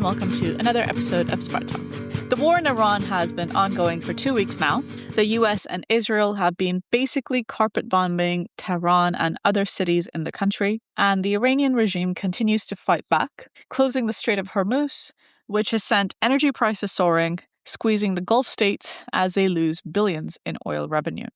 and welcome to another episode of Smart Talk. The war in Iran has been ongoing for 2 weeks now. The US and Israel have been basically carpet bombing Tehran and other cities in the country, and the Iranian regime continues to fight back, closing the Strait of Hormuz, which has sent energy prices soaring, squeezing the Gulf states as they lose billions in oil revenue.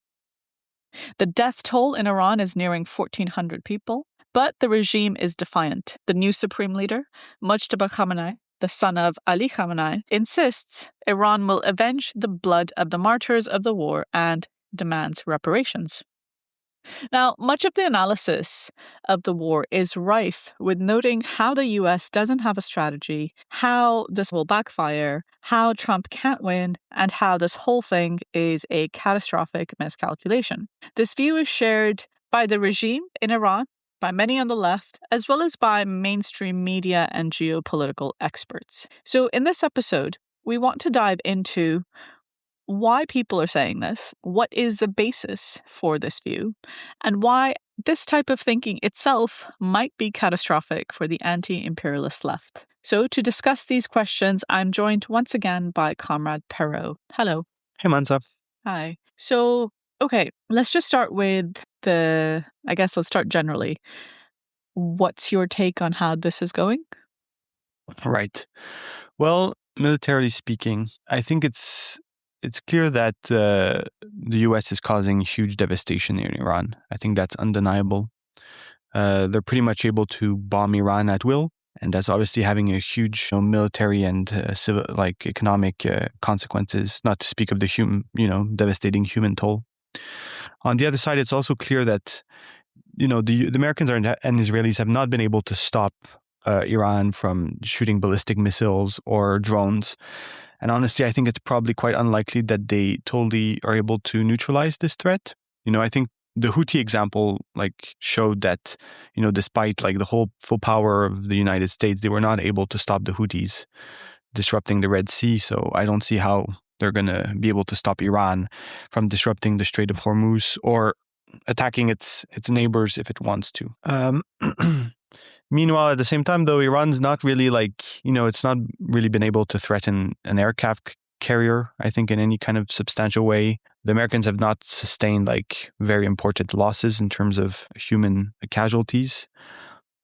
The death toll in Iran is nearing 1,400 people, but the regime is defiant. The new supreme leader, Mujtaba Khamenei, the son of Ali Khamenei, insists Iran will avenge the blood of the martyrs of the war and demands reparations. Now, much of the analysis of the war is rife with noting how the US doesn't have a strategy, how this will backfire, how Trump can't win, and how this whole thing is a catastrophic miscalculation. This view is shared by the regime in Iran, by many on the left, as well as by mainstream media and geopolitical experts. So in this episode, we want to dive into why people are saying this, what is the basis for this view, and why this type of thinking itself might be catastrophic for the anti-imperialist left. So to discuss these questions, I'm joined once again by Comrade Perrault. Hello. Hey, Mansa. Hi. So, okay, let's just start with let's start generally. What's your take on how this is going? Right. Well, militarily speaking, I think it's clear that the U.S. is causing huge devastation in Iran. I think that's undeniable. They're pretty much able to bomb Iran at will, and that's obviously having a huge military and civil, economic consequences. Not to speak of the devastating human toll. On the other side, it's also clear that the Americans and Israelis have not been able to stop Iran from shooting ballistic missiles or drones. And honestly, I think it's probably quite unlikely that they totally are able to neutralize this threat. I think the Houthi example showed that, despite the whole full power of the United States, they were not able to stop the Houthis disrupting the Red Sea. So I don't see how they're going to be able to stop Iran from disrupting the Strait of Hormuz or attacking its neighbors if it wants to. Meanwhile, at the same time, though, Iran's not really it's not really been able to threaten an aircraft carrier, I think, in any kind of substantial way. The Americans have not sustained very important losses in terms of human casualties.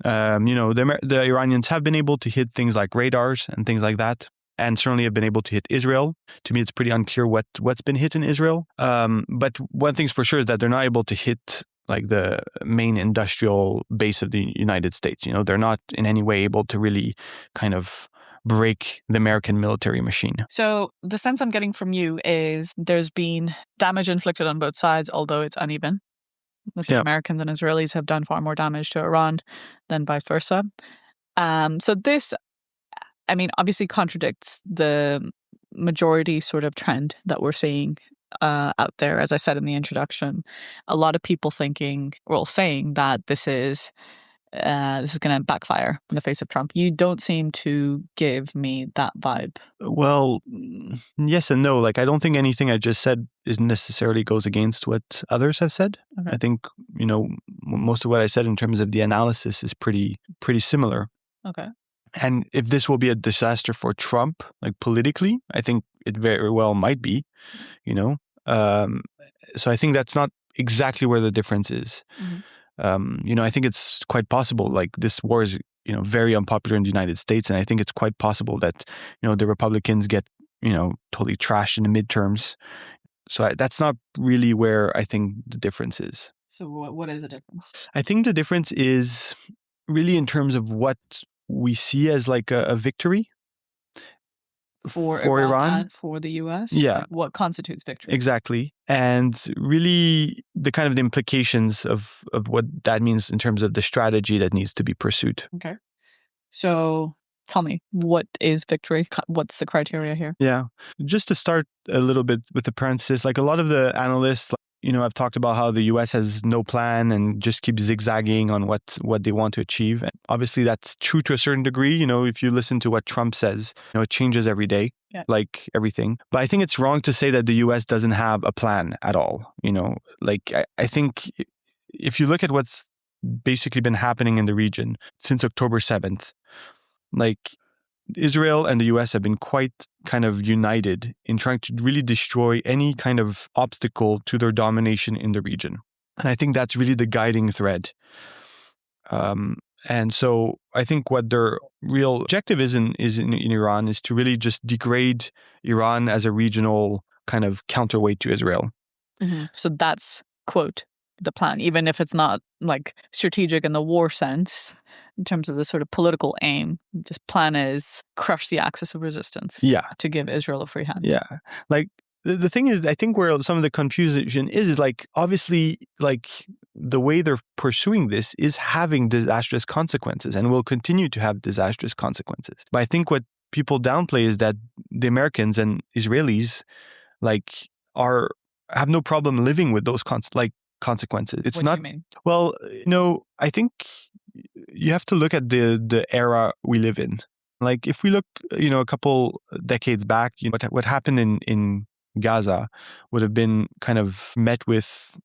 The Iranians have been able to hit things like radars and things like that, and certainly have been able to hit Israel. To me, it's pretty unclear what's been hit in Israel. But one thing's for sure is that they're not able to hit the main industrial base of the United States. They're not in any way able to really kind of break the American military machine. So the sense I'm getting from you is there's been damage inflicted on both sides, although it's uneven. The Americans and Israelis have done far more damage to Iran than vice versa. So this, obviously contradicts the majority sort of trend that we're seeing out there. As I said in the introduction, a lot of people saying that this is going to backfire in the face of Trump. You don't seem to give me that vibe. Well, yes and no. I don't think anything I just said is necessarily goes against what others have said. Okay. I think, most of what I said in terms of the analysis is pretty similar. Okay. And if this will be a disaster for Trump, politically, I think it very well might be, So I think that's not exactly where the difference is. Mm-hmm. I think it's quite possible, this war is, very unpopular in the United States. And I think it's quite possible that, the Republicans get, totally trashed in the midterms. So that's not really where I think the difference is. So what is the difference? I think the difference is really in terms of what we see as a victory for Iran and for the US. Yeah. What constitutes victory? Exactly. And really the kind of the implications of what that means in terms of the strategy that needs to be pursued. Okay. So tell me, what is victory? What's the criteria here? Yeah. Just to start a little bit with the parenthesis, a lot of the analysts, I've talked about how the U.S. has no plan and just keeps zigzagging on what they want to achieve. And obviously, that's true to a certain degree. If you listen to what Trump says, it changes every day, like everything. But I think it's wrong to say that the U.S. doesn't have a plan at all. I think if you look at what's basically been happening in the region since October 7th, Israel and the US have been quite kind of united in trying to really destroy any kind of obstacle to their domination in the region. And I think that's really the guiding thread. And so I think what their real objective is in Iran is to really just degrade Iran as a regional kind of counterweight to Israel. Mm-hmm. So that's, quote, the plan, even if it's not like strategic in the war sense, in terms of the sort of political aim. This plan is crush the axis of resistance to give Israel a free hand. Yeah. Like, the thing is, I think where some of the confusion is like, obviously, like, the way they're pursuing this is having disastrous consequences and will continue to have disastrous consequences. But I think what people downplay is that the Americans and Israelis, like, have no problem living with those consequences. It's what not. Do you mean? Well, I think you have to look at the era we live in. Like, if we look, a couple decades back, what happened in Gaza would have been kind of met with,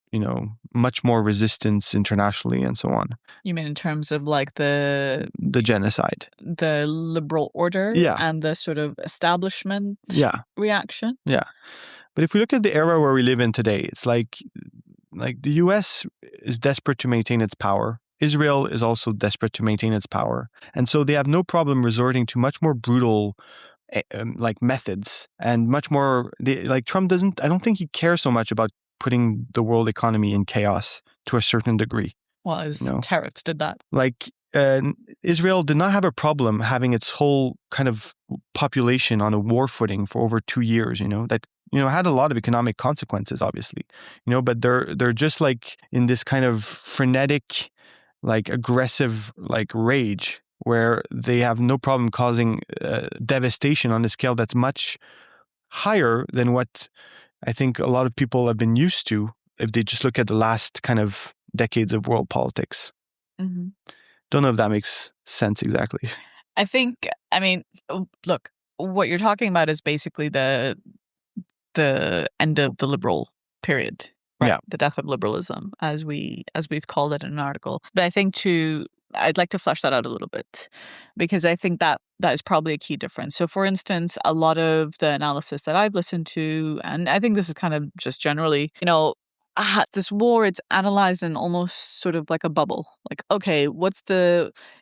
much more resistance internationally and so on. You mean in terms of like the genocide, the liberal order, and the sort of establishment reaction? Yeah. But if we look at the era where we live in today, it's like the US is desperate to maintain its power. Israel is also desperate to maintain its power. And so they have no problem resorting to much more brutal methods and much more, Trump I don't think he cares so much about putting the world economy in chaos to a certain degree. Well, his tariffs did that. Israel did not have a problem having its whole kind of population on a war footing for over 2 years, that had a lot of economic consequences, obviously, but they're just like in this kind of frenetic, like aggressive, like rage where they have no problem causing devastation on a scale that's much higher than what I think a lot of people have been used to if they just look at the last kind of decades of world politics. Mm-hmm. Don't know if that makes sense exactly. I mean, look, what you're talking about is basically the end of the liberal period, right? Yeah. The death of liberalism, as we've called it in an article. But I think I'd like to flesh that out a little bit, because I think that is probably a key difference. So, for instance, a lot of the analysis that I've listened to, and I think this is kind of just generally, this war, it's analyzed in almost sort of like a bubble. Like, okay,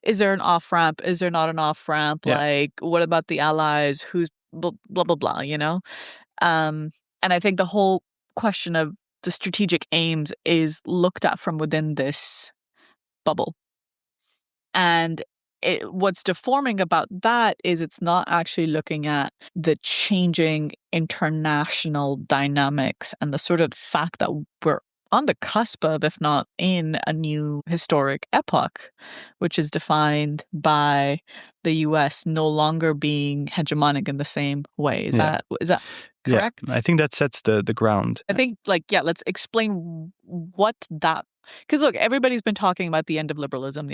is there an off-ramp? Is there not an off-ramp? Yeah. Like, what about the allies? Who's blah, blah, blah, blah, And I think the whole question of the strategic aims is looked at from within this bubble. And what's deforming about that is it's not actually looking at the changing international dynamics and the sort of fact that we're on the cusp of, if not in, a new historic epoch, which is defined by the US no longer being hegemonic in the same way. Is that correct? Yeah, I think that sets the ground. I think, let's explain what that... Because look, everybody's been talking about the end of liberalism,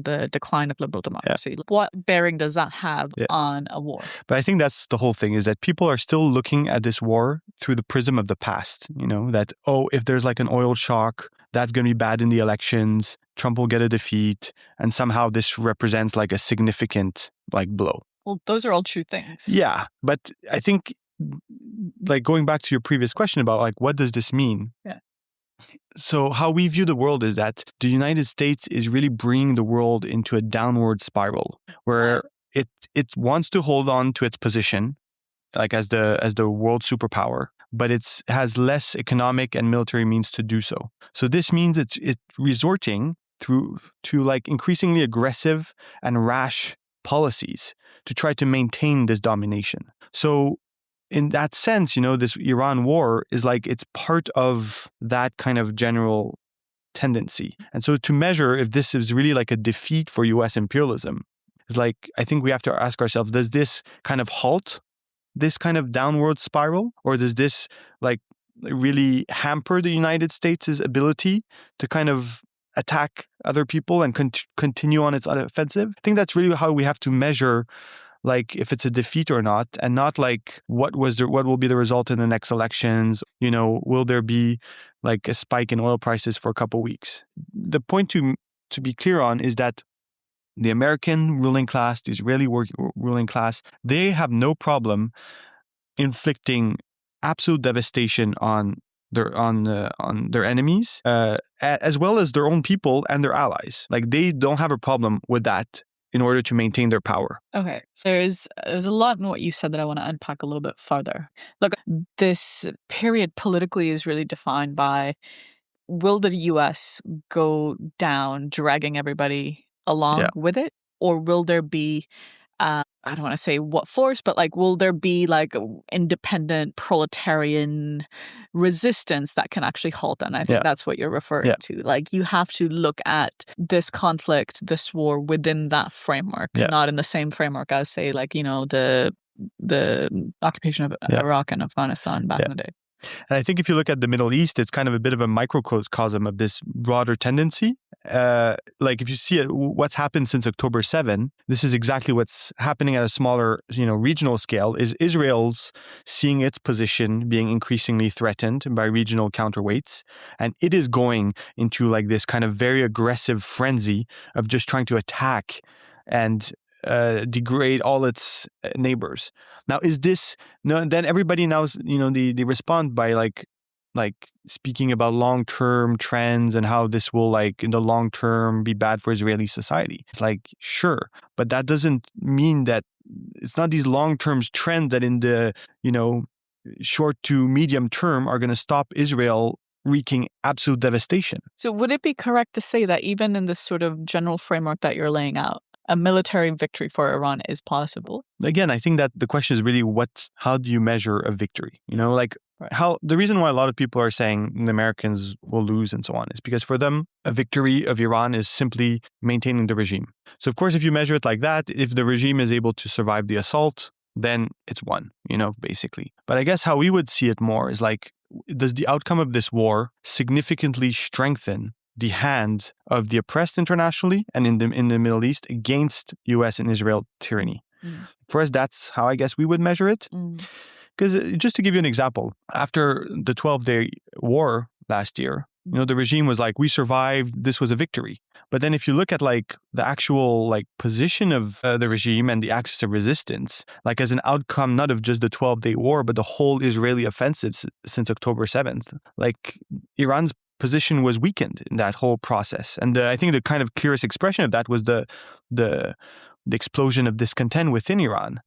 the decline of liberal democracy. Yeah. What bearing does that have on a war? But I think that's the whole thing, is that people are still looking at this war through the prism of the past. That, if there's like an oil shock, that's going to be bad in the elections, Trump will get a defeat, and somehow this represents like a significant blow. Well, those are all true things. Yeah, but I think, going back to your previous question about what does this mean? Yeah. So how we view the world is that the United States is really bringing the world into a downward spiral where it wants to hold on to its position, as the world superpower, but it has less economic and military means to do so. So this means it's resorting to increasingly aggressive and rash policies to try to maintain this domination. So in that sense, this Iran war is it's part of that kind of general tendency. And so to measure if this is really a defeat for US imperialism is I think we have to ask ourselves, does this kind of halt this kind of downward spiral, or does this really hamper the United States' ability to kind of attack other people and continue on its offensive? I think that's really how we have to measure if it's a defeat or not, and not what will be the result in the next elections. Will there be a spike in oil prices for a couple of weeks? The point to be clear on is that the American ruling class, the Israeli ruling class, they have no problem inflicting absolute devastation on their enemies, as well as their own people and their allies. Like, they don't have a problem with that in order to maintain their power. Okay, there's a lot in what you said that I want to unpack a little bit further. Look, this period politically is really defined by, will the US go down, dragging everybody along with it? Or will there be, I don't want to say what force, but like, will there be like independent proletarian resistance that can actually halt them? I think that's what you're referring to. Like, you have to look at this conflict, this war within that framework, not in the same framework as, say, like, you know, the occupation of Iraq and Afghanistan back in the day. And I think if you look at the Middle East, it's kind of a bit of a microcosm of this broader tendency. Like, if you see what's happened since October 7, this is exactly what's happening at a smaller, regional scale, is Israel's seeing its position being increasingly threatened by regional counterweights. And it is going into like this kind of very aggressive frenzy of just trying to attack and degrade all its neighbors. Now, is this then everybody now, they respond by like speaking about long-term trends and how this will, like, in the long term be bad for Israeli society. It's like, sure, but that doesn't mean that it's not these long-term trends that in the, short to medium term are going to stop Israel wreaking absolute devastation. So would it be correct to say that even in this sort of general framework that you're laying out, a military victory for Iran is possible? Again, I think that the question is really how do you measure a victory? How the reason why a lot of people are saying the Americans will lose and so on is because for them, a victory of Iran is simply maintaining the regime. So of course, if you measure it like that, if the regime is able to survive the assault, then it's won, basically. But I guess how we would see it more is like, does the outcome of this war significantly strengthen the hands of the oppressed internationally and in the Middle East against U.S. and Israel tyranny? For us, that's how I guess we would measure it. Because just to give you an example, after the 12-day war last year, the regime was like, we survived, this was a victory. But then if you look at like the actual like position of the regime and the axis of resistance, like as an outcome not of just the 12-day war, but the whole Israeli offensive since October 7th, like Iran's position was weakened in that whole process. And I think the kind of clearest expression of that was the explosion of discontent within Iran,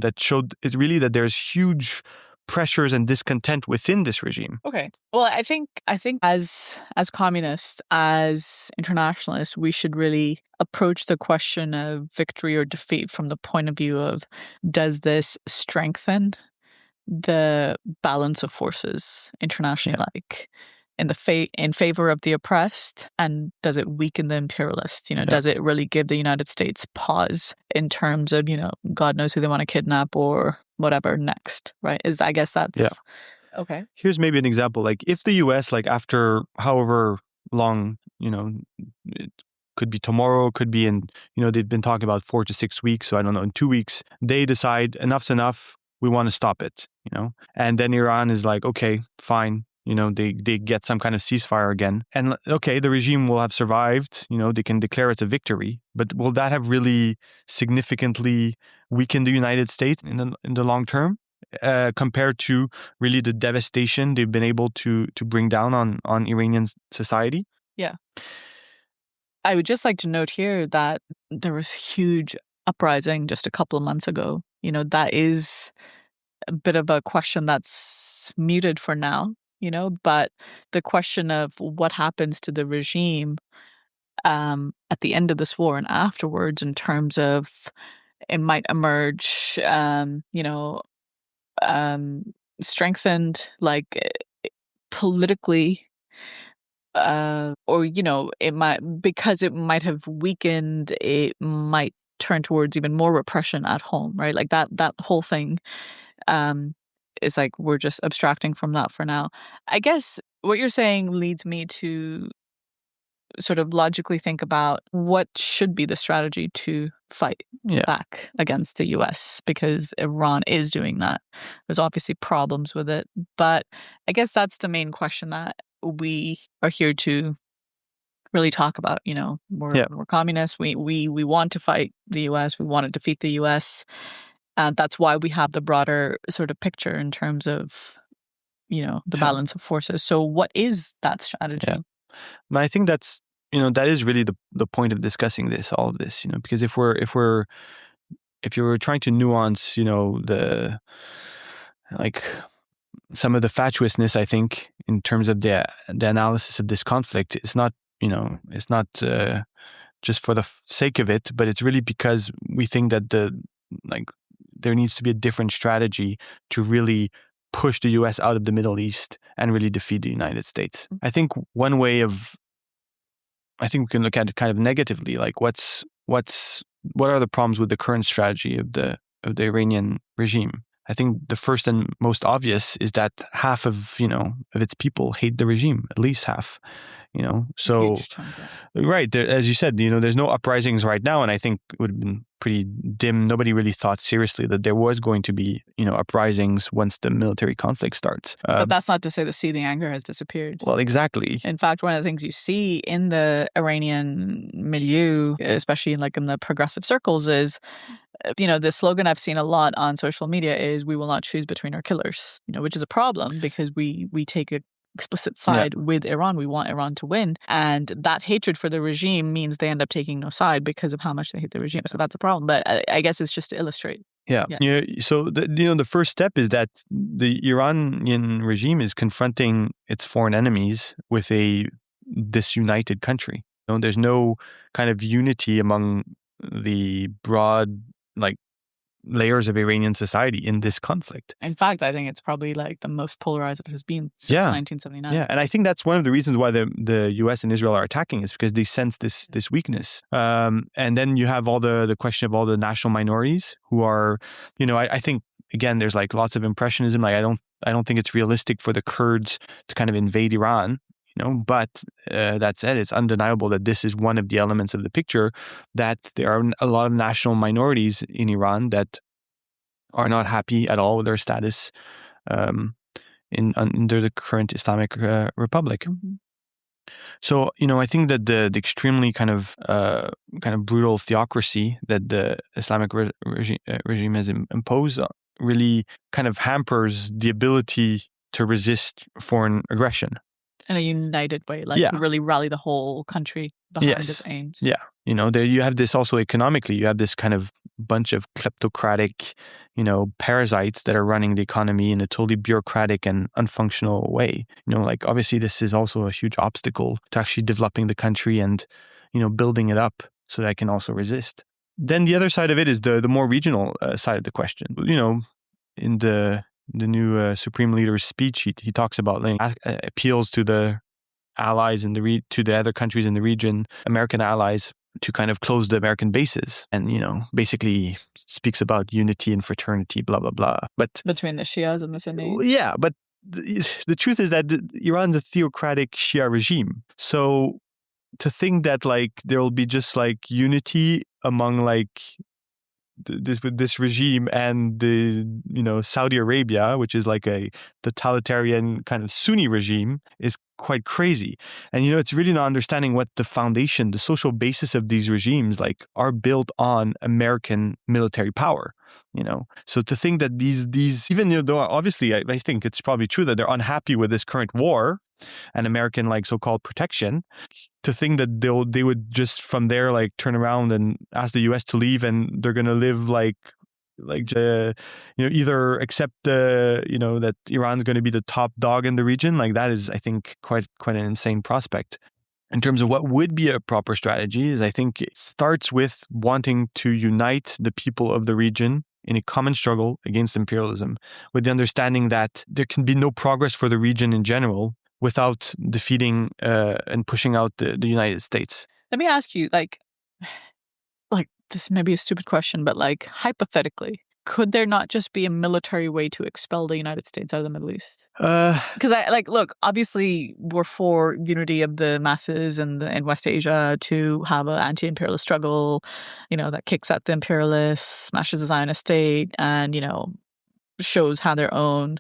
that showed it really that there's huge pressures and discontent within this regime. Okay. Well, I think as communists, as internationalists, we should really approach the question of victory or defeat from the point of view of, does this strengthen the balance of forces internationally, like in favor of the oppressed, and does it weaken the imperialists? Does it really give the United States pause in terms of, God knows who they want to kidnap or whatever next, right? I guess that's okay. Here's maybe an example. Like, if the US, like after however long, it could be tomorrow, could be in, they've been talking about 4 to 6 weeks, so I don't know, in 2 weeks, they decide enough's enough, we want to stop it, and then Iran is like, okay, fine. They get some kind of ceasefire again. And okay, the regime will have survived, they can declare it a victory. But will that have really significantly weakened the United States in the long term compared to really the devastation they've been able to bring down on Iranian society? Yeah. I would just like to note here that there was huge uprising just a couple of months ago. That is a bit of a question that's muted for now. But the question of what happens to the regime at the end of this war and afterwards, in terms of it might emerge, strengthened, like politically, or it might, because it might have weakened, it might turn towards even more repression at home, right? Like that whole thing. Is like, we're just abstracting from that for now. I guess what you're saying leads me to sort of logically think about what should be the strategy to fight back against the US, because Iran is doing that. There's obviously problems with it, but I guess that's the main question that we are here to really talk about, we're communists. We want to fight the US. We want to defeat the US. And that's why we have the broader sort of picture in terms of, the balance of forces. So what is that strategy? Yeah. And I think that's, that is really the point of discussing all of this, because if you're trying to nuance, some of the fatuousness, I think, in terms of the analysis of this conflict, it's not just for the sake of it, but it's really because we think that there needs to be a different strategy to really push the US out of the Middle East and really defeat the United States. I think one way I think we can look at it kind of negatively, like what are the problems with the current strategy of the Iranian regime? I think the first and most obvious is that half of its people hate the regime, at least half. So Huge chunk, yeah. Right, as you said, there's no uprisings right now, and I think it would have been pretty dim. Nobody really thought seriously that there was going to be uprisings once the military conflict starts. But that's not to say the seething anger has disappeared. Well, exactly. In fact, one of the things you see in the Iranian milieu, especially in the progressive circles, is the slogan I've seen a lot on social media is "We will not choose between our killers," which is a problem because we take a explicit side with Iran. We want Iran to win. And that hatred for the regime means they end up taking no side because of how much they hate the regime. So that's a problem. But I guess it's just to illustrate. Yeah. So the first step is that the Iranian regime is confronting its foreign enemies with a disunited country. There's no kind of unity among the broad layers of Iranian society in this conflict. In fact, I think it's probably the most polarized it has been since 1979. Yeah, and I think that's one of the reasons why the US and Israel are attacking is because they sense this weakness. And then you have all the question of all the national minorities who are, I think again there's lots of impressionism. I don't think it's realistic for the Kurds to kind of invade Iran. But that said, it's undeniable that this is one of the elements of the picture, that there are a lot of national minorities in Iran that are not happy at all with their status under the current Islamic Republic. Mm-hmm. So, I think that the extremely kind of brutal theocracy that the Islamic regime has imposed really kind of hampers the ability to resist foreign aggression. In a united way, really rally the whole country behind its aims. Yeah. There you have this also economically. You have this kind of bunch of kleptocratic, parasites that are running the economy in a totally bureaucratic and unfunctional way. Obviously this is also a huge obstacle to actually developing the country and, building it up so that it can also resist. Then the other side of it is the more regional side of the question. In the new Supreme Leader's speech, he talks about appeals to the allies in to the other countries in the region, American allies, to kind of close the American bases, and basically speaks about unity and fraternity, blah blah blah. But between the Shias and the Sunnis, yeah. But the truth is that Iran's a theocratic Shia regime, so to think that there will be just unity among this regime and the Saudi Arabia, which is a totalitarian kind of Sunni regime, is quite crazy. And it's really not understanding what the foundation, the social basis of these regimes are built on American military power. So to think that these even though obviously I think it's probably true that they're unhappy with this current war and American so-called protection, to think that they would just from there turn around and ask the US to leave and they're going to live either accept that Iran's going to be the top dog in the region, that is, I think, quite an insane prospect. In terms of what would be a proper strategy, is I think it starts with wanting to unite the people of the region in a common struggle against imperialism, with the understanding that there can be no progress for the region in general without defeating and pushing out the United States. Let me ask you, this may be a stupid question, but hypothetically, could there not just be a military way to expel the United States out of the Middle East? Because look, obviously we're for unity of the masses in West Asia to have an anti-imperialist struggle, that kicks at the imperialists, smashes the Zionist state, and shows how their own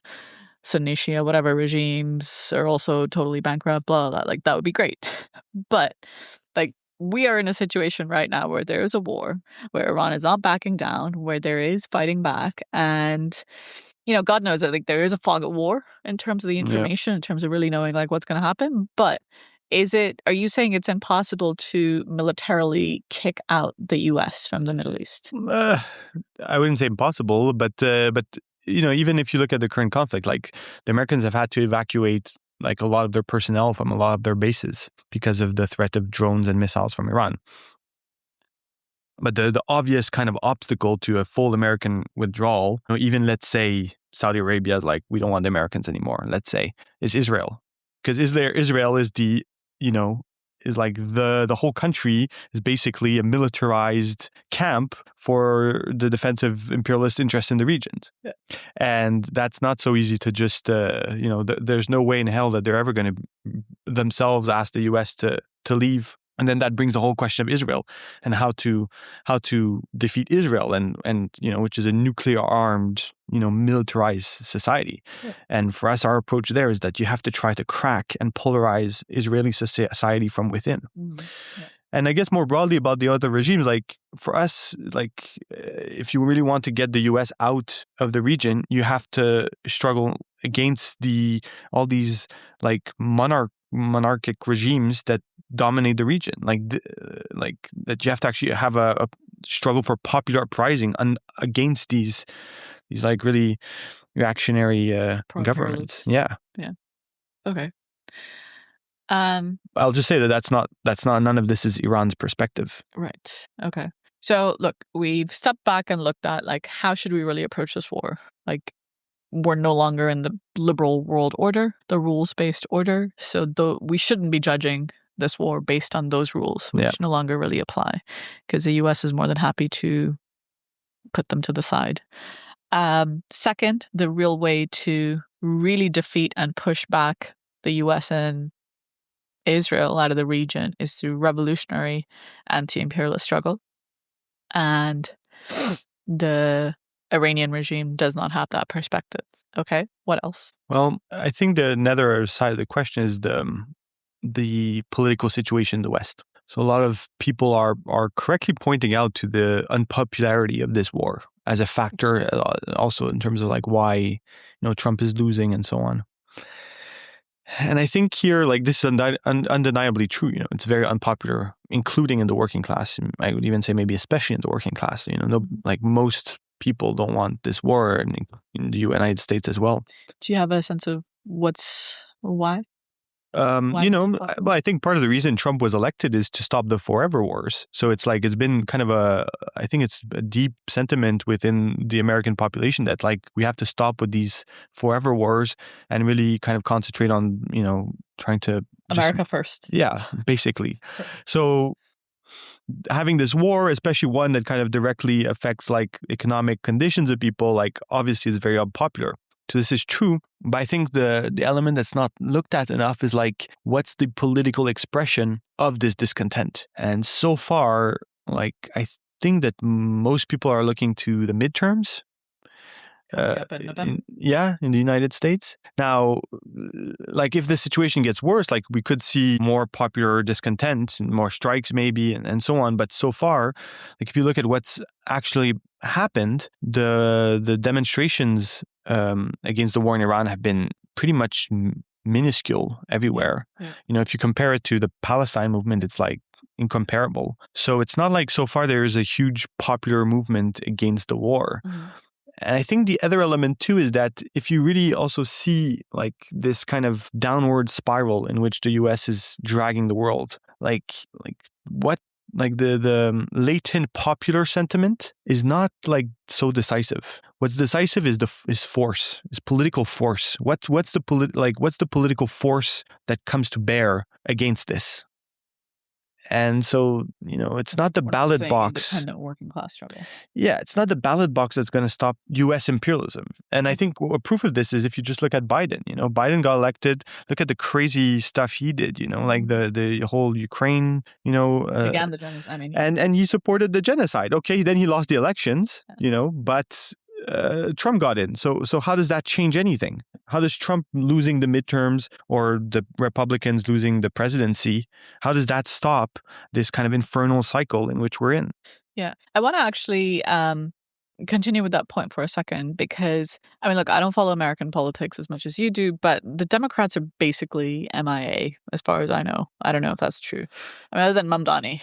Sunni, whatever regimes are also totally bankrupt, blah, blah, like that would be great. But like we are in a situation right now where there is a war, where Iran is not backing down, where there is fighting back, and God knows that like there is a fog of war in terms of the information, in terms of really knowing like what's going to happen. But are you saying it's impossible to militarily kick out the US from the Middle East? I wouldn't say impossible, but even if you look at the current conflict, like the Americans have had to evacuate like a lot of their personnel from a lot of their bases because of the threat of drones and missiles from Iran. But the obvious kind of obstacle to a full American withdrawal, even let's say Saudi Arabia is like, we don't want the Americans anymore, let's say, is Israel. Because Israel is is like the whole country is basically a militarized camp for the defense of imperialist interests in the regions. Yeah. And that's not so easy to just, there's no way in hell that they're ever going to themselves ask the US to leave. And then that brings the whole question of Israel and how to defeat Israel and which is a nuclear armed, militarized society. Yeah. And for us, our approach there is that you have to try to crack and polarize Israeli society from within. Mm-hmm. Yeah. And I guess more broadly about the other regimes, like for us, like if you really want to get the US out of the region, you have to struggle against all these like monarchic regimes that dominate the region, like that you have to actually have a struggle for popular uprising against these like really reactionary governments. Yeah. Okay. I'll just say that's not none of this is Iran's perspective. Right. Okay. So look, we've stepped back and looked at like how should we really approach this war? Like we're no longer in the liberal world order, the rules-based order. So we shouldn't be judging this war based on those rules, which no longer really apply, because the US is more than happy to put them to the side. Second, the real way to really defeat and push back the US and Israel out of the region is through revolutionary anti-imperialist struggle. And the Iranian regime does not have that perspective. Okay, what else? Well, I think the other side of the question is the political situation in the West. So a lot of people are correctly pointing out to the unpopularity of this war as a factor, also in terms of like why Trump is losing and so on. And I think here, like this is undeniably true. It's very unpopular, including in the working class. I would even say maybe especially in the working class. Like most people don't want this war in the United States as well. Do you have a sense of why? Well, I think part of the reason Trump was elected is to stop the forever wars. So it's like, it's been kind of I think it's a deep sentiment within the American population that like we have to stop with these forever wars and really kind of concentrate on, trying to America first. Yeah, basically. So having this war, especially one that kind of directly affects like economic conditions of people, like obviously is very unpopular. So this is true, but I think the element that's not looked at enough is like, what's the political expression of this discontent? And so far, like, I think that most people are looking to the midterms. In the United States. Now, like if the situation gets worse, like we could see more popular discontent and more strikes maybe and so on. But so far, like if you look at what's actually happened, the demonstrations against the war in Iran have been pretty much minuscule everywhere. Yeah. If you compare it to the Palestine movement, it's like incomparable. So it's not like so far there is a huge popular movement against the war. Mm-hmm. And I think the other element too is that if you really also see like this kind of downward spiral in which the US is dragging the world, like what, like the latent popular sentiment is not like so decisive. What's decisive is force, is political force. What's the political force that comes to bear against this? And so, it's not the ballot box. Independent working class struggle. Yeah, it's not the ballot box that's going to stop U.S. imperialism. And I think a proof of this is if you just look at Biden. Biden got elected. Look at the crazy stuff he did. Like the whole Ukraine. Began the genocide. And he supported the genocide. Okay, then he lost the elections. But Trump got in. So how does that change anything? How does Trump losing the midterms or the Republicans losing the presidency, how does that stop this kind of infernal cycle in which we're in? Yeah. I want to actually continue with that point for a second because, I mean, look, I don't follow American politics as much as you do, but the Democrats are basically MIA as far as I know. I don't know if that's true. I mean, other than Mamdani.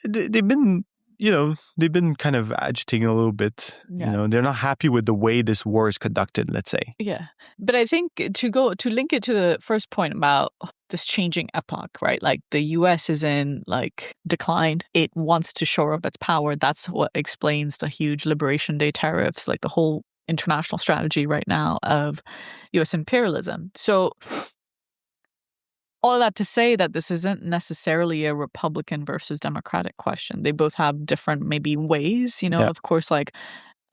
They've been kind of agitating a little bit. Yeah. They're not happy with the way this war is conducted, let's say. Yeah. But I think to link it to the first point about this changing epoch, right? Like the US is in like decline. It wants to shore up its power. That's what explains the huge Liberation Day tariffs, like the whole international strategy right now of US imperialism. So all of that to say that this isn't necessarily a Republican versus Democratic question. They both have different maybe ways, Of course, like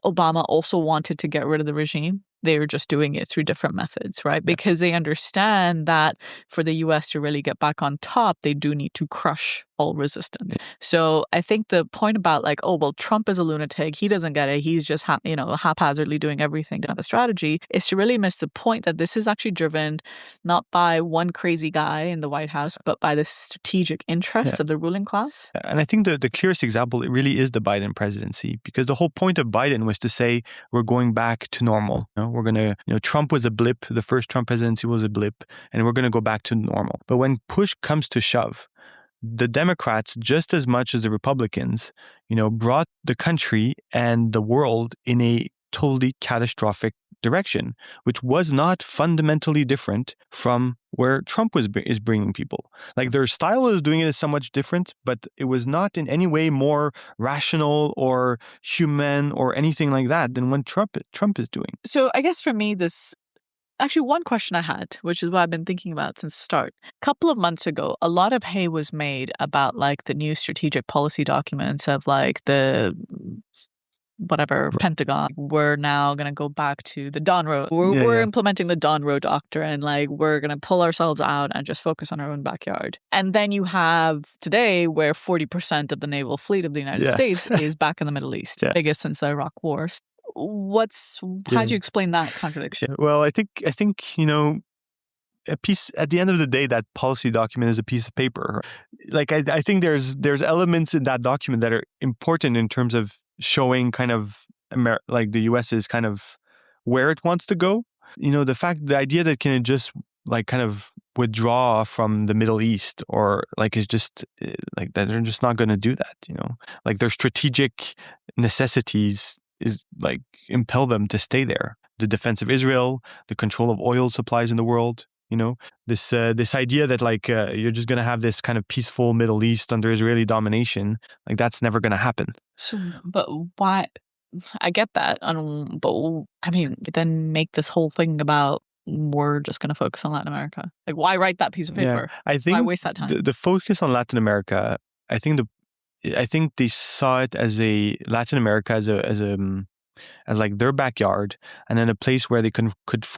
Obama also wanted to get rid of the regime. They were just doing it through different methods, right? Because they understand that for the US to really get back on top, they do need to crush all resistance. So I think the point about like, oh, well, Trump is a lunatic. He doesn't get it. He's just, haphazardly doing everything to have a strategy is to really miss the point that this is actually driven not by one crazy guy in the White House, but by the strategic interests of the ruling class. And I think the clearest example, it really is the Biden presidency, because the whole point of Biden was to say, we're going back to normal. We're going to, Trump was a blip. The first Trump presidency was a blip, and we're going to go back to normal. But when push comes to shove, the Democrats, just as much as the Republicans, brought the country and the world in a totally catastrophic direction, which was not fundamentally different from where Trump is bringing people. Like their style of doing it is somewhat different, but it was not in any way more rational or human or anything like that than what Trump is doing. So I guess for me, actually, one question I had, which is what I've been thinking about since the start. A couple of months ago, a lot of hay was made about like the new strategic policy documents of like the Pentagon. We're now going to go back to the Don Road. We're implementing the Don Road doctrine. Like we're going to pull ourselves out and just focus on our own backyard. And then you have today where 40% of the naval fleet of the United States is back in the Middle East, biggest since the Iraq War. How do you explain that contradiction? Well, I think a piece at the end of the day, that policy document is a piece of paper. Like I think there's elements in that document that are important in terms of showing kind of like the US is kind of where it wants to go. The idea that can just like kind of withdraw from the Middle East or like is just like that they're just not going to do that. Like their strategic necessities is like impel them to stay there. The defense of Israel, the control of oil supplies in the world. This idea that like you're just going to have this kind of peaceful Middle East under Israeli domination, like that's never going to happen. So, but why? I get that. But I mean, then make this whole thing about we're just going to focus on Latin America. Like, why write that piece of paper? I think why waste that time? The focus on Latin America, I think they saw it as Latin America as like their backyard, and then a place where they could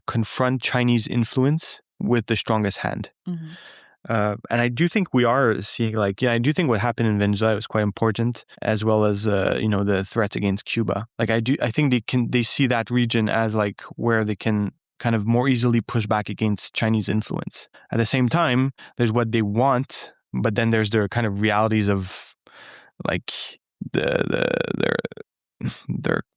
confront Chinese influence with the strongest hand. Mm-hmm. And I do think we are seeing I do think what happened in Venezuela was quite important, as well as the threats against Cuba. Like I think they see that region as like where they can kind of more easily push back against Chinese influence. At the same time, there's what they want, but then there's their kind of realities of like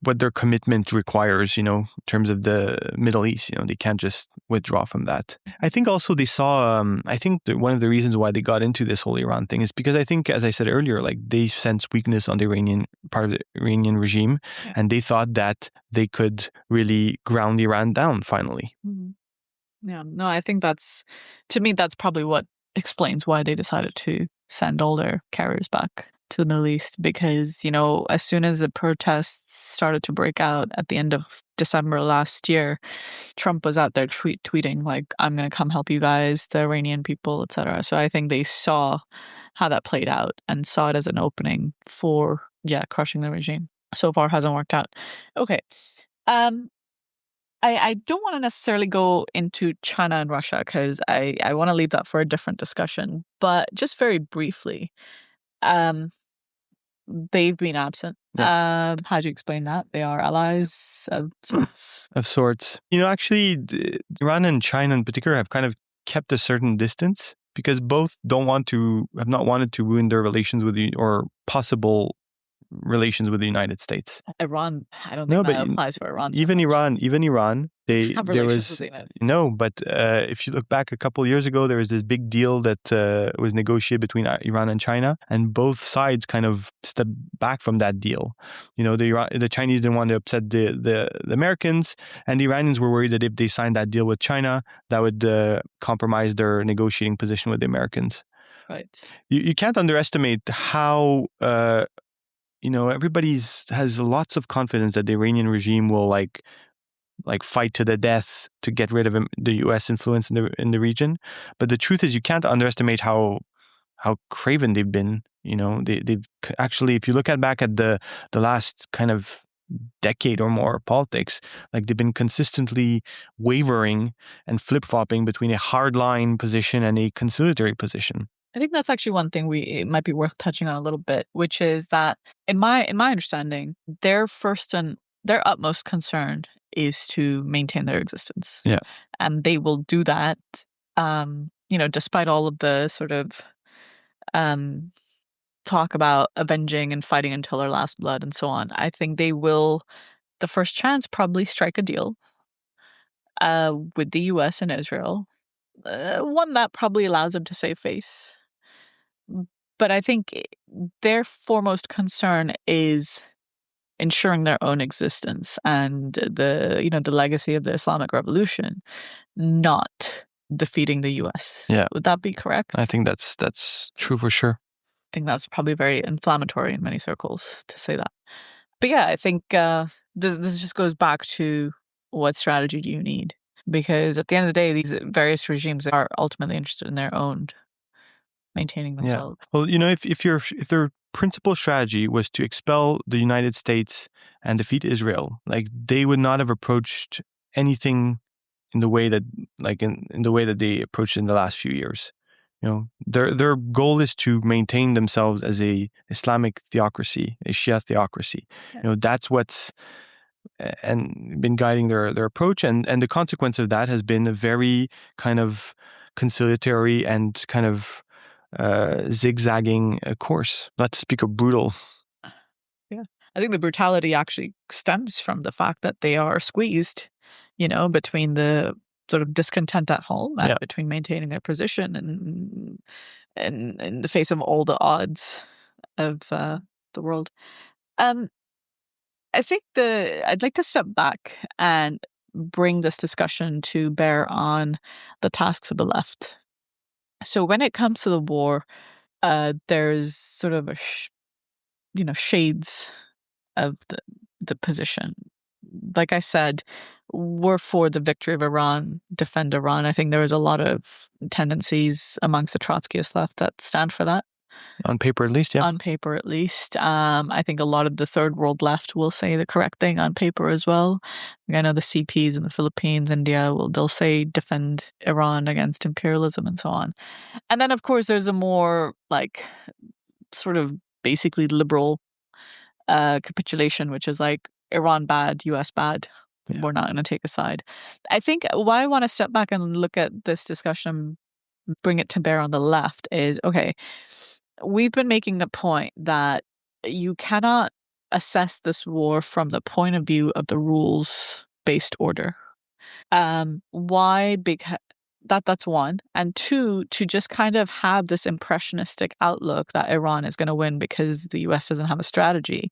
what their commitment requires, in terms of the Middle East. They can't just withdraw from that. I think also they saw, I think one of the reasons why they got into this whole Iran thing is because I think, as I said earlier, like they sensed weakness on the part of the Iranian regime, and they thought that they could really ground Iran down finally. Mm-hmm. Yeah, no, I think that's probably what explains why they decided to send all their carriers back to the Middle East, because, as soon as the protests started to break out at the end of December last year, Trump was out there tweeting like, I'm going to come help you guys, the Iranian people, etc. So I think they saw how that played out and saw it as an opening for, crushing the regime. So far hasn't worked out. Okay. I don't want to necessarily go into China and Russia because I want to leave that for a different discussion. But just very briefly, they've been absent. Yeah. How do you explain that? They are allies of sorts. Of sorts. Actually, Iran and China in particular have kind of kept a certain distance because both have not wanted to ruin their relations with or possible relations with the United States. Iran, I don't think that applies to Iran. Even Iran, have relations with the United States. No, but if you look back a couple of years ago, there was this big deal that was negotiated between Iran and China, and both sides kind of stepped back from that deal. The Chinese didn't want to upset the Americans, and the Iranians were worried that if they signed that deal with China, that would compromise their negotiating position with the Americans. Right. You can't underestimate how everybody has lots of confidence that the Iranian regime will like fight to the death to get rid of the U.S. influence in the region. But the truth is, you can't underestimate how craven they've been. They've actually, if you look back at the last kind of decade or more of politics, they've been consistently wavering and flip-flopping between a hardline position and a conciliatory position. I think that's actually one thing it might be worth touching on a little bit, which is that in my understanding, their utmost concern is to maintain their existence. Yeah. And they will do that, despite all of the sort of talk about avenging and fighting until their last blood and so on. I think they will, the first chance, probably strike a deal with the US and Israel. One that probably allows them to save face. But I think their foremost concern is ensuring their own existence and the legacy of the Islamic Revolution, not defeating the US. Yeah. Would that be correct? I think that's true for sure. I think that's probably very inflammatory in many circles to say that. But yeah, I think this just goes back to what strategy do you need? Because at the end of the day, these various regimes are ultimately interested in their own maintaining themselves. Yeah. Well, if their principal strategy was to expel the United States and defeat Israel, they would not have approached anything in the way that in the way that they approached in the last few years. Their goal is to maintain themselves as a Islamic theocracy, a Shia theocracy. Yeah. That's what's and been guiding their approach, and the consequence of that has been a very kind of conciliatory and kind of zigzagging course, not to speak of brutal. Yeah, I think the brutality actually stems from the fact that they are squeezed, between the sort of discontent at home and between maintaining their position and in the face of all the odds of the world. I think I'd like to step back and bring this discussion to bear on the tasks of the left. So when it comes to the war, there's sort of shades of the position. Like I said, we're for the victory of Iran, defend Iran. I think there is a lot of tendencies amongst the Trotskyist left that stand for that. On paper, at least, yeah. On paper, at least. I think a lot of the third world left will say the correct thing on paper as well. I know the CPs in the Philippines, India, they'll say defend Iran against imperialism and so on. And then, of course, there's a more sort of basically liberal capitulation, which is Iran bad, US bad. Yeah. We're not going to take a side. I think why I want to step back and look at this discussion, bring it to bear on the left is, okay, we've been making the point that you cannot assess this war from the point of view of the rules-based order. Why? That's one. And two, to just kind of have this impressionistic outlook that Iran is going to win because the US doesn't have a strategy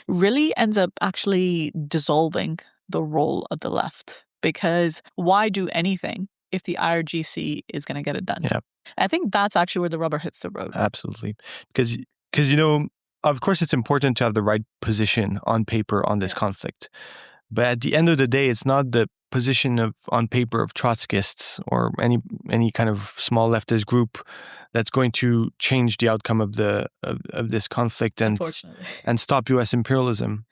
really ends up actually dissolving the role of the left. Because why do anything if the IRGC is going to get it done? Yeah. I think that's actually where the rubber hits the road. Absolutely. Because of course, it's important to have the right position on paper on this conflict. But at the end of the day, it's not the position on paper of Trotskyists or any kind of small leftist group that's going to change the outcome of this conflict and stop U.S. imperialism.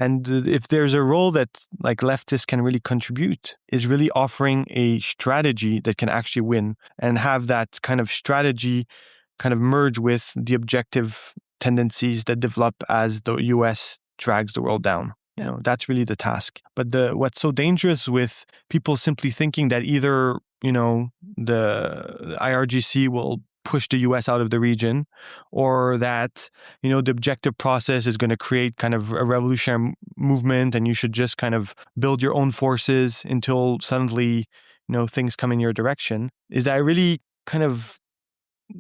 And if there's a role that leftists can really contribute, is really offering a strategy that can actually win and have that kind of strategy kind of merge with the objective tendencies that develop as the US drags the world down. That's really the task. But what's so dangerous with people simply thinking that either, the IRGC will push the US out of the region, or that, the objective process is going to create kind of a revolutionary movement and you should just kind of build your own forces until suddenly, things come in your direction, is that it really kind of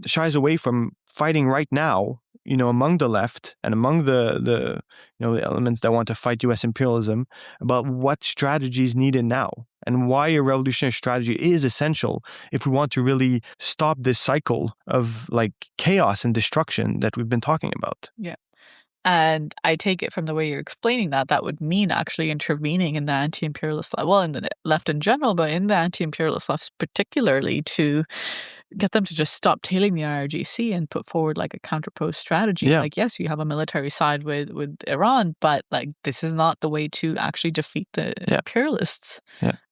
shies away from fighting right now, among the left and among the elements that want to fight US imperialism, about what strategy is needed now and why a revolutionary strategy is essential if we want to really stop this cycle of like chaos and destruction that we've been talking about. Yeah. And I take it from the way you're explaining that would mean actually intervening in the anti-imperialist left, well, in the left in general, but in the anti-imperialist left particularly, to get them to just stop tailing the IRGC and put forward like a counterposed strategy. Yeah. Like, yes, you have a military side with Iran, but like this is not the way to actually defeat the imperialists,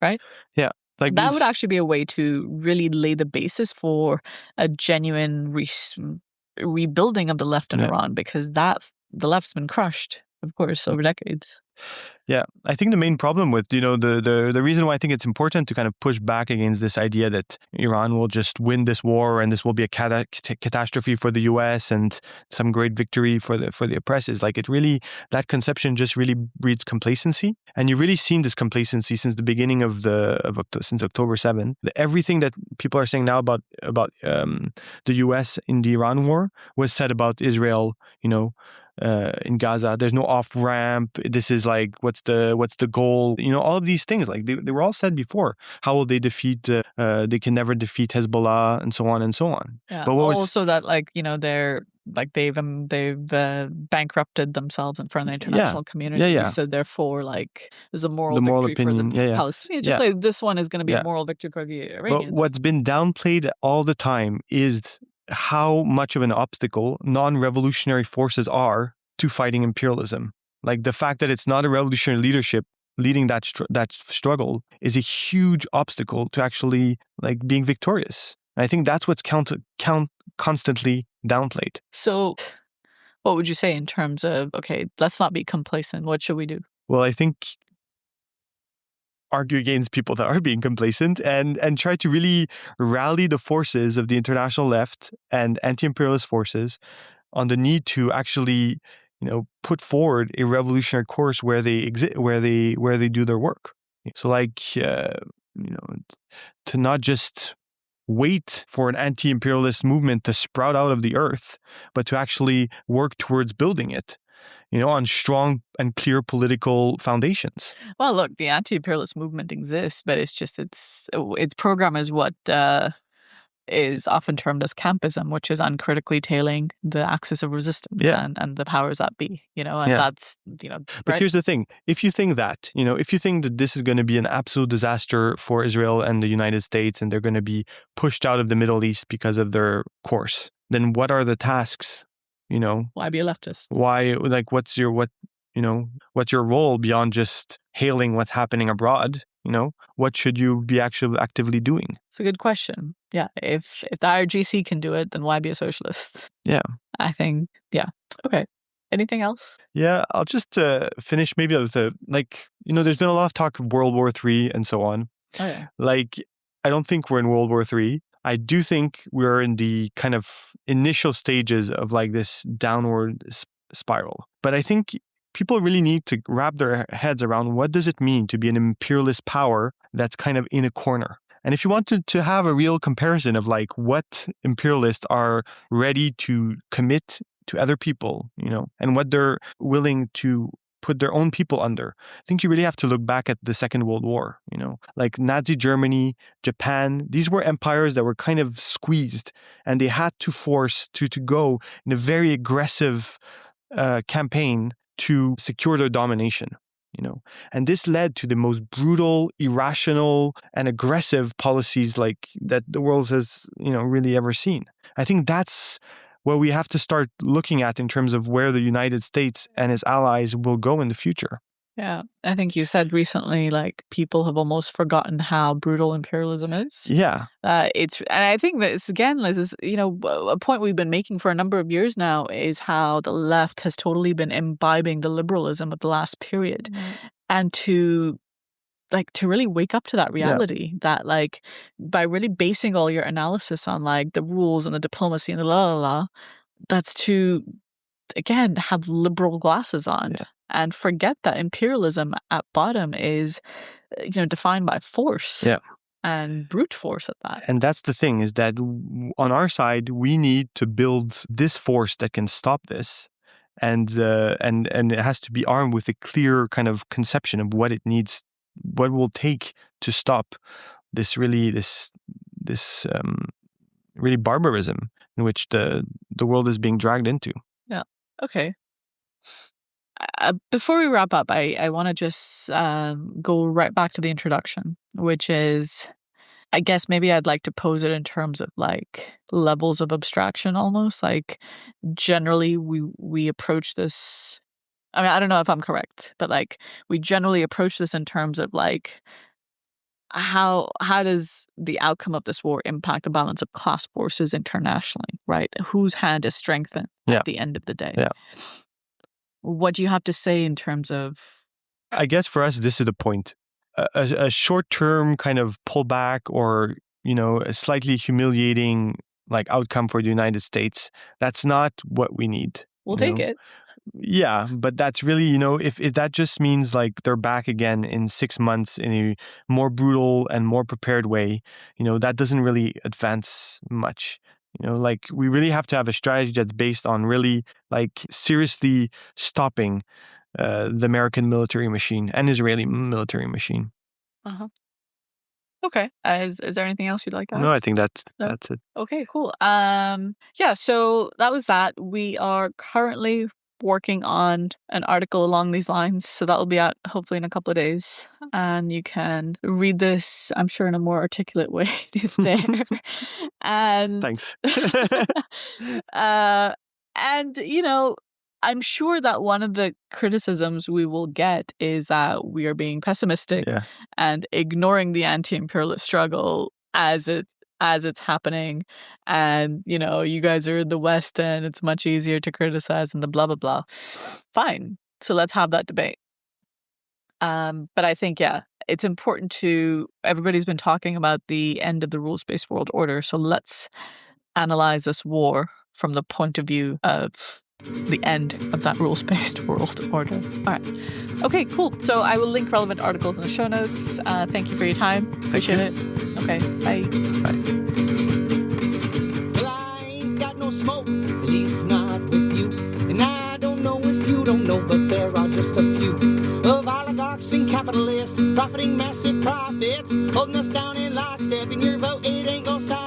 right? Yeah. Like that would actually be a way to really lay the basis for a genuine rebuilding of the left in Iran, because the left's been crushed, of course, over decades. Yeah, I think the main problem with, the reason why I think it's important to kind of push back against this idea that Iran will just win this war and this will be a catastrophe for the US and some great victory for the oppressed is like that conception just really breeds complacency. And you've really seen this complacency since the beginning since October 7. Everything that people are saying now about the US in the Iran war was said about Israel, in Gaza. There's no off ramp. This is like, what's the goal? All of these things, like they were all said before. How will they defeat? They can never defeat Hezbollah, and so on and so on. Yeah. But also that they're like they've bankrupted themselves in front of the international community. Yeah. So therefore, like there's a moral victory opinion. For the Palestinians. Just like this one is going to be a moral victory for the Iranians. But what's been downplayed all the time is how much of an obstacle non-revolutionary forces are to fighting imperialism. Like the fact that it's not a revolutionary leadership leading that struggle is a huge obstacle to actually like being victorious. And I think that's what's constantly downplayed. So what would you say in terms of, okay, let's not be complacent. What should we do? Well, I think argue against people that are being complacent and try to really rally the forces of the international left and anti-imperialist forces on the need to actually, put forward a revolutionary course where they exist, where they do their work. So like, to not just wait for an anti-imperialist movement to sprout out of the earth, but to actually work towards building it, on strong and clear political foundations. Well, look, the anti-imperialist movement exists, but it's just its program is what is often termed as campism, which is uncritically tailing the axis of resistance and the powers that be, and that's, But here's the thing. If you think that, this is going to be an absolute disaster for Israel and the United States, and they're going to be pushed out of the Middle East because of their course, then what are the tasks? Why be a leftist? Why, like, what's your role beyond just hailing what's happening abroad? What should you be actually actively doing? It's a good question. Yeah. If the IRGC can do it, then why be a socialist? Yeah. I think, yeah. Okay. Anything else? Yeah, I'll just finish maybe with there's been a lot of talk of World War III and so on. Oh, yeah. Like, I don't think we're in World War III. I do think we're in the kind of initial stages of like this downward spiral. But I think people really need to wrap their heads around what does it mean to be an imperialist power that's kind of in a corner. And if you wanted to have a real comparison of like what imperialists are ready to commit to other people, and what they're willing to put their own people under, I think you really have to look back at the Second World War, like Nazi Germany, Japan. These were empires that were kind of squeezed, and they had to force to go in a very aggressive campaign to secure their domination, and this led to the most brutal, irrational, and aggressive policies like that the world has, really ever seen. I think that's what we have to start looking at in terms of where the United States and its allies will go in the future. Yeah. I think you said recently, like, people have almost forgotten how brutal imperialism is. Yeah. And I think that it's, again, this is, a point we've been making for a number of years now is how the left has totally been imbibing the liberalism of the last period. And to really wake up to that reality that, like, by really basing all your analysis on, like, the rules and the diplomacy and the la la la, that's to, again, have liberal glasses on and forget that imperialism at bottom is, defined by force and brute force at that. And that's the thing, is that on our side, we need to build this force that can stop this. And it has to be armed with a clear kind of conception of what it needs, what will take to stop this really barbarism in which the world is being dragged into. Yeah. Okay. Before we wrap up, I want to just go right back to the introduction, which is, I guess maybe I'd like to pose it in terms of, like, levels of abstraction almost. Like, generally we approach this, I mean, I don't know if I'm correct, but, like, we generally approach this in terms of, like, how does the outcome of this war impact the balance of class forces internationally, right? Whose hand is strengthened at the end of the day? Yeah. What do you have to say in terms of... I guess for us, this is the point. A short-term kind of pullback or, a slightly humiliating, like, outcome for the United States, that's not what we need. We'll take it. Yeah, but that's really, if that just means, like, they're back again in 6 months in a more brutal and more prepared way, that doesn't really advance much. Like, we really have to have a strategy that's based on really, like, seriously stopping the American military machine and Israeli military machine. Okay. Is there anything else you'd like to add? No, I think that's it. Okay, cool. Yeah, so that was that. We are currently working on an article along these lines, so that will be out hopefully in a couple of days, and you can read this, I'm sure, in a more articulate way there. And thanks. And I'm sure that one of the criticisms we will get is that we are being pessimistic and ignoring the anti-imperialist struggle as it's happening, and you guys are in the West and it's much easier to criticize and the blah blah blah. Fine, so let's have that debate. But I think it's important to... everybody's been talking about the end of the rules-based world order, so let's analyze this war from the point of view of the end of that rules-based world order. All right. Okay, cool. So I will link relevant articles in the show notes. Thank you for your time. Appreciate it. Okay, bye. Bye. Well, I ain't got no smoke, at least not with you. And I don't know if you don't know, but there are just a few of oligarchs and capitalists profiting massive profits, holding us down in lockstep. And your vote, it ain't gonna stop